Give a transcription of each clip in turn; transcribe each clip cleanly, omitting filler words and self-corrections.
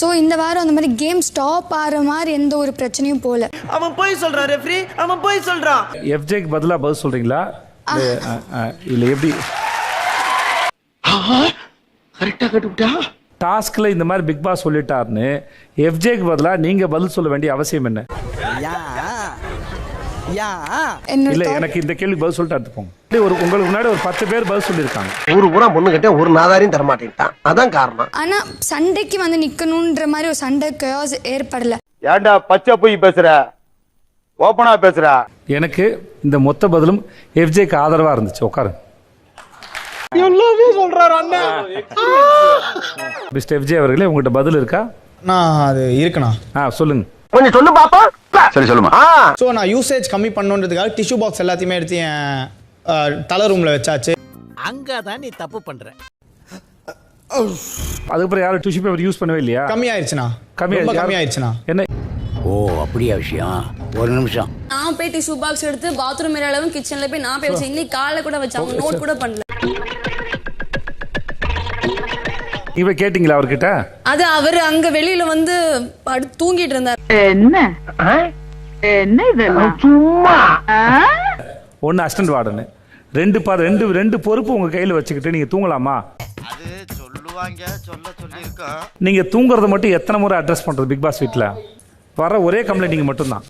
So இந்த வாரம் அந்த மாதிரி கேம் ஸ்டாப் ஆகிற மாதிரி எந்த ஒரு பிரச்சனையும் போல. அவன் போய் சொல்றான் ரெஃப்ரி, அவன் போய் சொல்றான். எஃப்ஜேக்கு பதிலா பதில் சொல்றீங்களா இல்ல எப்படி? கரெக்டா கட்டுட்டா. டாஸ்க்ல இந்த மாதிரி பிக் பாஸ் சொல்லிட்டாருன்னு எஃப்ஜேக்கு பதிலா நீங்க பதில் சொல்ல வேண்டிய அவசியம் என்ன? இல்ல எனக்கு இந்த கேள்வி பதில் சொல்லிட்டு எடுத்துப்போங்க. உங்களுக்கு முன்னாடி ஒரு 10 பேர் பதில் சொல்லியிருக்காங்க. ஒரு ஊரா பொண்ணு கிட்ட ஒரு நாதாரையும் தர மாட்டேன்ட்டான், அதான் காரணம். ஆனா சண்டைக்கு வந்து நிக்கணும்ன்ற மாதிரி ஒரு சண்டை கேஸ் ஏற்படல. ஏன்டா பச்சை போய் பேசுற, ஓபனா பேசுற? எனக்கு இந்த மொத்த பதிலும் எஃப்ஜேக்கு ஆதரவா இருந்துச்சு. உட்காரு. எல்லாமே சொல்றாரு அண்ணா. மிஸ்டர் எஃப்ஜே அவர்களே, உங்ககிட்ட பதில் இருக்கா? நான் அது இருக்குண்ணா. சொல்லுங்க, கொஞ்சம் சொல்லு பாப்பா. சரி சொல்லுமா. ஸோ நான் யூசேஜ் கம்மி பண்ணுன்றதுக்காக டிஷ்யூ பாக்ஸ் எல்லாத்தையுமே எடுத்து என் தலை ரூம்ல வச்சாச்சு. அங்கதான் நீ தப்பு பண்ற. அதுக்கப்புறம் யாரும் டிஷ்யூ பேப்பர் யூஸ் பண்ணவே இல்லையா? கம்மியாயிருச்சுண்ணா, கம்மியாயிருச்சுண்ணா. என்ன? ஓ அப்படியா விஷயம்? ஒரு நிமிஷம். நான் போய் டிஷ்யூ பாக்ஸ் எடுத்து பாத்ரூம் அளவும் கிச்சன்ல போய் நான் போய் வச்சேன். இன்னைக்கு காலைல கூட வச்சேன், அவங்க நோட் கூட பண்ணல. இவ கேட்டிங்களா அவர்கிட்ட? அது அவர் அங்க வெளியில வந்து தூங்கிட்டு இருந்தார். என்ன இதெல்லாம் சும்மா? ஒன்னு அசிஸ்டன்ட் வார்டன், ரெண்டு பொறுப்பு உங்க கையில வச்சுக்கிட்டு நீங்க தூங்கலாமா? அது சொல்லுவாங்க, சொல்லிருக்கோம். நீங்க தூங்குறத மட்டும் எத்தனை முறை அட்ரஸ் பண்றது பிக் பாஸ் வீட்ல? வர ஒரே கம்ப்ளைண்ட் நீங்க மட்டும்தான்.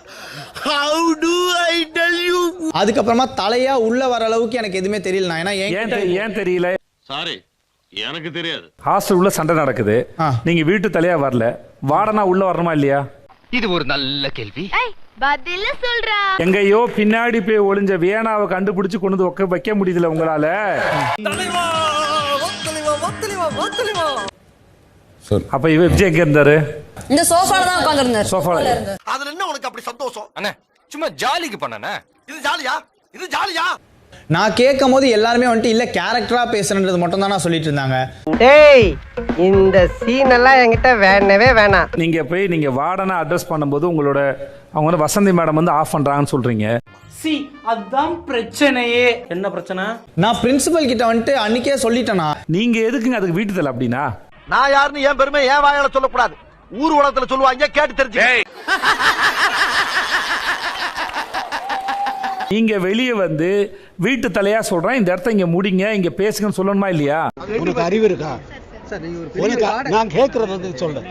How do I tell you? அதுக்கப்புறமா தலையா உள்ள வர அளவுக்கு எனக்கு எதுவுமே தெரியல. ஏன்னா ஏன் தெரியல? சாரி, எனக்கு தெரியாது. ஹாஸ்டல் உள்ள சண்டை நடக்குது, நீங்க வீட்டு தலையா வரல, வார்டனா உள்ள வரணுமா இல்லையா? இது ஒரு நல்ல கேள்வி. பதில சொல்றா. எங்கேயோ பின்னாடி போய் ஒளிஞ்ச வியனாவை கண்டுபிடிச்சு கொண்டு வந்து வைக்க முடியுதுல உங்களால? அப்ப இவ விஜய் எங்க இருந்தாரு? இந்த சோஃபால தான் உட்கார்ந்திருந்தார். சோஃபால. அதுல என்ன உனக்கு அப்படி சந்தோஷம்? அண்ணே சும்மா ஜாலிக்கு பண்ணனே. இது ஜாலியா? இது ஜாலியா? நான் கேட்கும் போது எல்லாருமே வந்துட்டு இல்ல கேரக்டரா பேசுறது மட்டும் தான் சொல்லிட்டு இருந்தாங்க. டேய், இந்த சீன் எல்லாம் என்கிட்ட வேணவே வேணாம். நீங்க வார்டனா அட்ரஸ் பண்ணும்போது அவங்க வந்து வசந்தி மேடம் வந்து ஆஃப் பண்றாங்கன்னு சொல்றீங்க. அதான் பிரச்சனையே. என்ன பிரச்சனை? நான் பிரின்சிபல் கிட்ட வந்துட்டு அன்னைக்கே சொல்லிட்டேனா. நீங்க எதுக்குங்க அதுக்கு வீட்டு தலை அப்படின்னா? நான் யாருன்னு என் பெருமை என் வாயால சொல்லக்கூடாது, ஊர் உலகத்துல சொல்லுவாங்க, கேட்டு தெரிஞ்சு. நீங்க வெளியே வந்து வீட்டு தலையா சொல்றேன், இந்த இடத்த இங்க முடிங்க, இங்க பேசுங்கன்னு சொல்லணுமா இல்லையா? உனக்கு அறிவு இருக்கா? நான் கேட்கறது சொல்றேன்.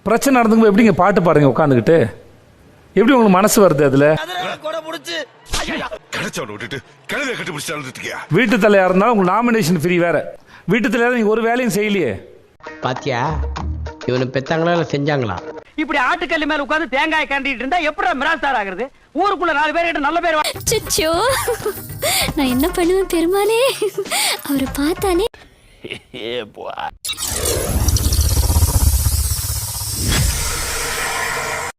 பிரச்சனை நடந்துக்கும் எப்படிங்க பாட்டு பாருங்க உட்காந்துக்கிட்டு? எப்படி உங்களுக்கு மனசு வருது அதுல? வீட்டு தலையா இருந்தாலும் உங்களுக்கு நாமினேஷன் ஃப்ரீ வேற. வீட்டு தலையா நீங்க ஒரு வேலையும் செய்யலையே. பாத்தியா, இவனு பெத்தாங்களா இல்ல செஞ்சாங்களா? இப்படி ஆட்டுக்கல்லி மேல உட்கார்ந்து தேங்காய் காண்டிட்டு இருந்தா எப்படி மிராஸ்தார் ஆகுறது? ஊருக்குள்ள 4 பேர் நல்ல பேர். சுச்சோ, நான் என்ன பண்ணுவேன் பெருமாளே, அவரை பார்த்தாலே.